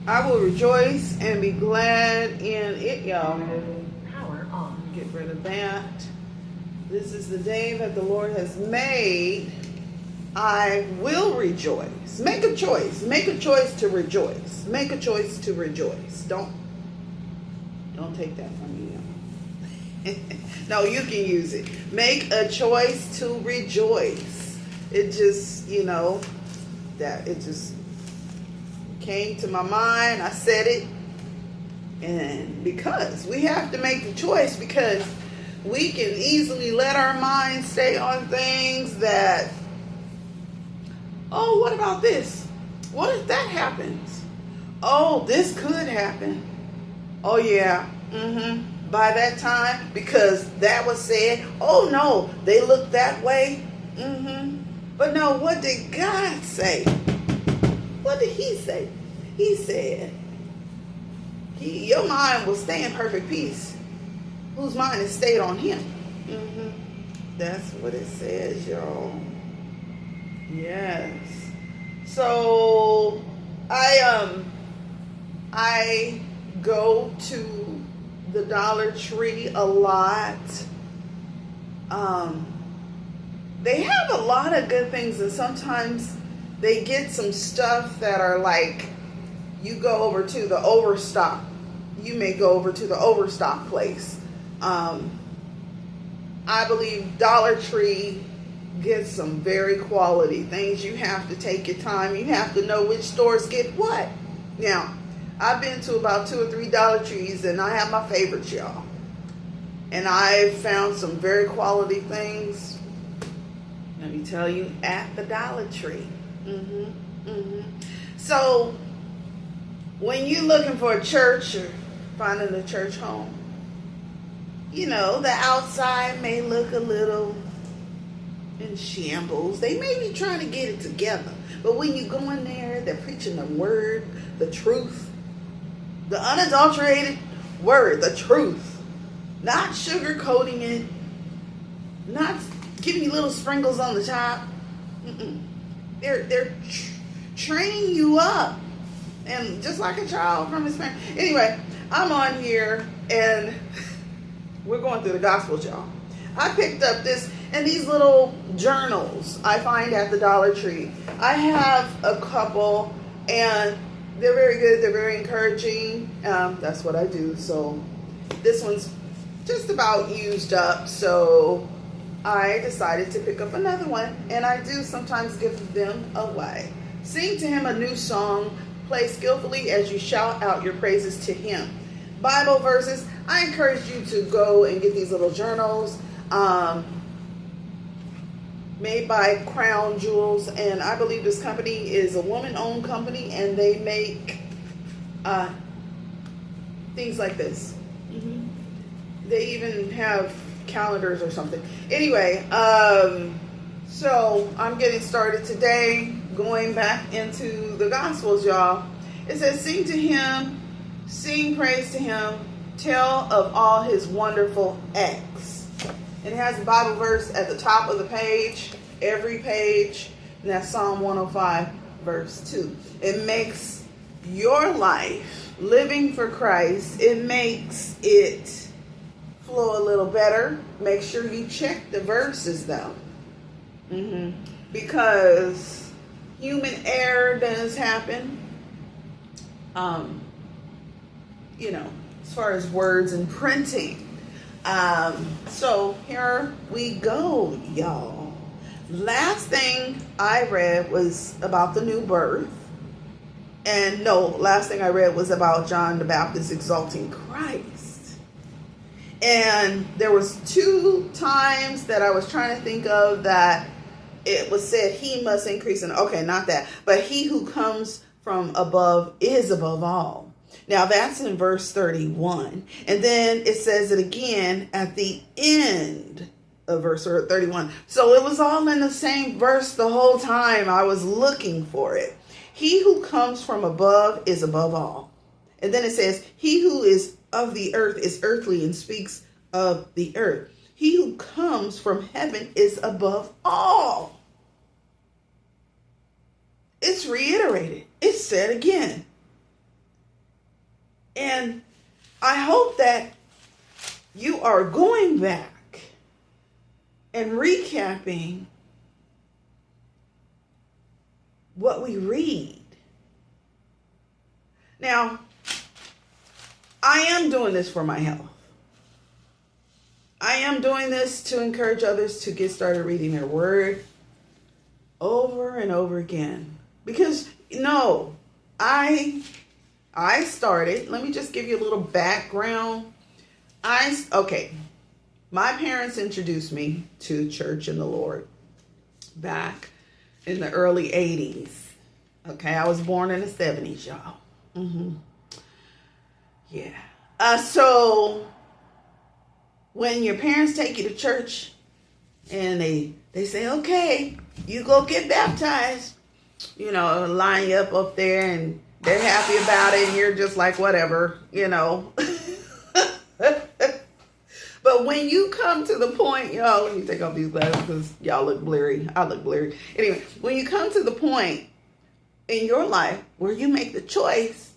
I will rejoice and be glad in it, y'all. Power on. Get rid of that. This is the day that the Lord has made. I will rejoice. Make a choice. Make a choice to rejoice. Make a choice to rejoice. Don't take that from me. No, you can use it. Make a choice to rejoice. It just, that it just came to my mind. I said it. And because we have to make the choice, because we can easily let our mind stay on things that, oh, what about this? What if that happens? Oh, this could happen. Oh, yeah. By that time, because that was said, oh, no, they look that way. But no, what did God say? What did he say? He said, your mind will stay in perfect peace, whose mind is stayed on him. That's what it says, y'all. Yes. So I go to the Dollar Tree a lot. They have a lot of good things, and sometimes they get some stuff that are like, you go over to the Overstock. You may go over to the Overstock place. I believe Dollar Tree gets some very quality things. You have to take your time. You have to know which stores get what. Now, I've been to about 2 or 3 Dollar Trees, and I have my favorites, y'all. And I found some very quality things, let me tell you, at the Dollar Tree. So, when you're looking for a church or finding a church home, the outside may look a little in shambles. They may be trying to get it together. But when you go in there, they're preaching the word, the truth, the unadulterated word, the truth. Not sugarcoating it. Not giving you little sprinkles on the top. They're training you up. And just like a child from his parents. Anyway, I'm on here and we're going through the Gospels, y'all. I picked up these little journals I find at the Dollar Tree. I have a couple, and they're very good. They're very encouraging. That's what I do. So this one's just about used up. So I decided to pick up another one, and I do sometimes give them away. Sing to him a new song. Play skillfully as you shout out your praises to him. Bible verses. I encourage you to go and get these little journals. Made by Crown Jewels, and I believe this company is a woman-owned company, and they make things like this. They even have calendars or something. Anyway, so I'm getting started today, going back into the Gospels, y'all. It says, sing to him, sing praise to him, tell of all his wonderful acts. It has a Bible verse at the top of the page, every page, and that's Psalm 105, verse 2. It makes your life, living for Christ, it makes it flow a little better. Make sure you check the verses, though. Because human error does happen. As far as words and printing. So here we go, y'all. Last thing I read was about the new birth. And no, last thing I read was about John the Baptist exalting Christ. And there was 2 times that I was trying to think of that it was said he must increase. And okay, not that. But he who comes from above is above all. Now that's in verse 31. And then it says it again at the end of verse 31. So it was all in the same verse the whole time I was looking for it. He who comes from above is above all. And then it says, he who is of the earth is earthly and speaks of the earth. He who comes from heaven is above all. It's reiterated. It's said again. And I hope that you are going back and recapping what we read. Now, I am doing this for my health. I am doing this to encourage others to get started reading their word over and over again. Because, no, I started, let me just give you a little background. My parents introduced me to Church in the Lord back in the early 80s. Okay, I was born in the 70s, y'all. Yeah. So when your parents take you to church and they say, okay, you go get baptized, you know, line you up there, and they're happy about it, and you're just like, whatever, you know. But when you come to the point, y'all, let me take off these glasses because y'all look blurry. I look blurry. Anyway, when you come to the point in your life where you make the choice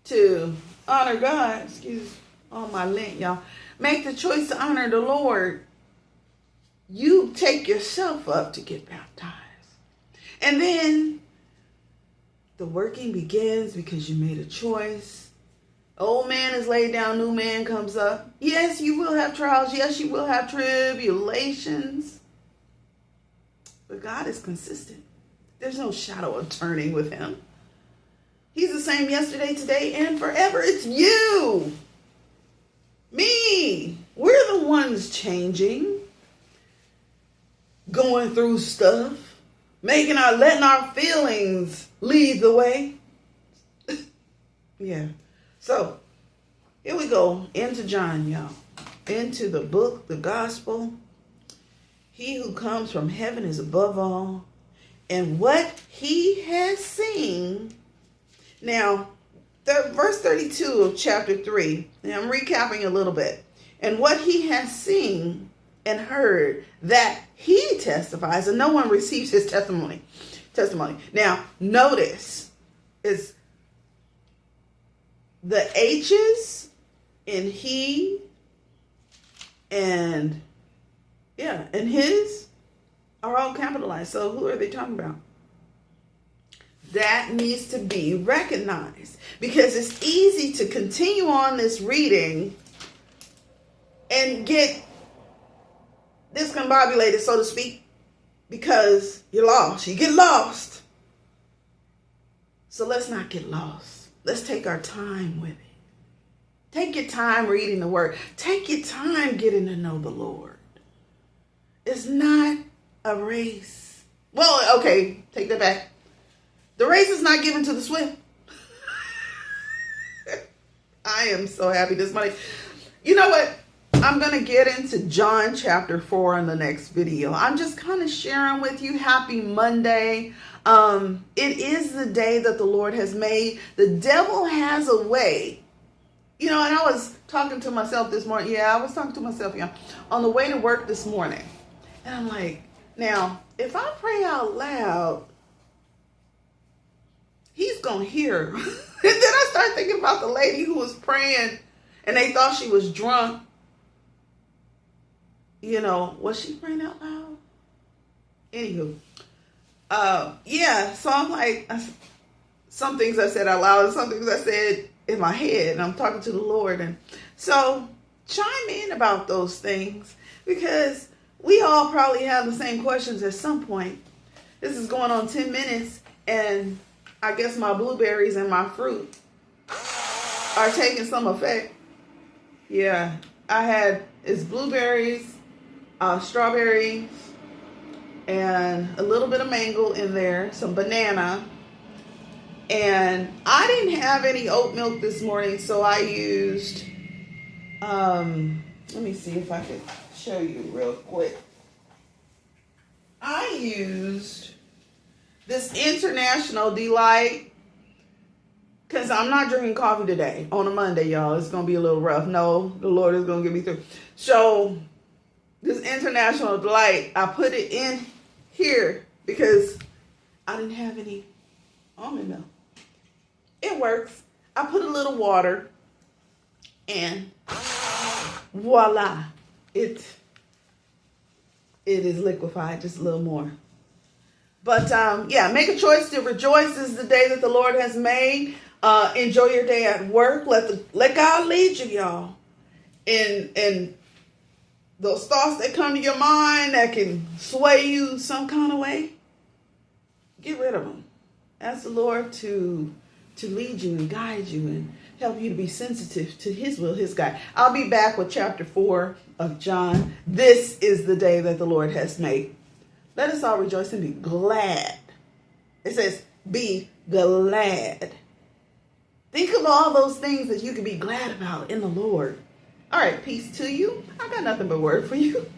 to honor God, excuse all my lint, y'all, make the choice to honor the Lord, you take yourself up to get baptized. And then the working begins because you made a choice. Old man is laid down, new man comes up. Yes, you will have trials. Yes, you will have tribulations. But God is consistent. There's no shadow of turning with him. He's the same yesterday, today, and forever. It's you. Me. We're the ones changing. Going through stuff. Letting our feelings lead the way. Yeah. So, here we go into John, y'all. Into the book, the gospel. He who comes from heaven is above all. And what he has seen. Now, verse 32 of chapter 3. And I'm recapping a little bit. And what he has seen and heard, that he testifies, and no one receives his testimony. Now, notice, it's the H's in he and his are all capitalized. So who are they talking about? That needs to be recognized, because it's easy to continue on this reading and get discombobulated, so to speak, because you're lost. You get lost. So let's not get lost. Let's take our time with it. Take your time reading the word. Take your time getting to know the Lord. It's not a race. Well, okay, take that back. The race is not given to the swift. I am so happy this morning. You know what? I'm going to get into John chapter 4 in the next video. I'm just kind of sharing with you. Happy Monday. It is the day that the Lord has made. The devil has a way. You know, and I was talking to myself this morning. Yeah, I was talking to myself, on the way to work this morning. And I'm like, now, if I pray out loud, he's going to hear. And then I started thinking about the lady who was praying and they thought she was drunk. You know, was she praying out loud? Anywho. So I'm like, some things I said out loud and some things I said in my head, and I'm talking to the Lord. And so chime in about those things, because we all probably have the same questions at some point. This is going on 10 minutes, and I guess my blueberries and my fruit are taking some effect. Yeah, it's blueberries, strawberries, and a little bit of mango in there, some banana. And I didn't have any oat milk this morning, so I used, let me see if I could show you real quick. I used this International Delight, because I'm not drinking coffee today on a Monday, y'all. It's going to be a little rough. No, the Lord is going to get me through. So this International Delight, I put it in here because I didn't have any almond milk. It works. I put a little water, and voila, it is liquefied just a little more. But yeah, make a choice to rejoice. This is the day that the Lord has made. Enjoy your day at work. Let God lead you, y'all. And those thoughts that come to your mind that can sway you some kind of way, get rid of them. Ask the Lord to lead you and guide you and help you to be sensitive to his will, his guide. I'll be back with chapter 4 of John. This is the day that the Lord has made. Let us all rejoice and be glad. It says, be glad. Think of all those things that you can be glad about in the Lord. All right, peace to you. I got nothing but word for you.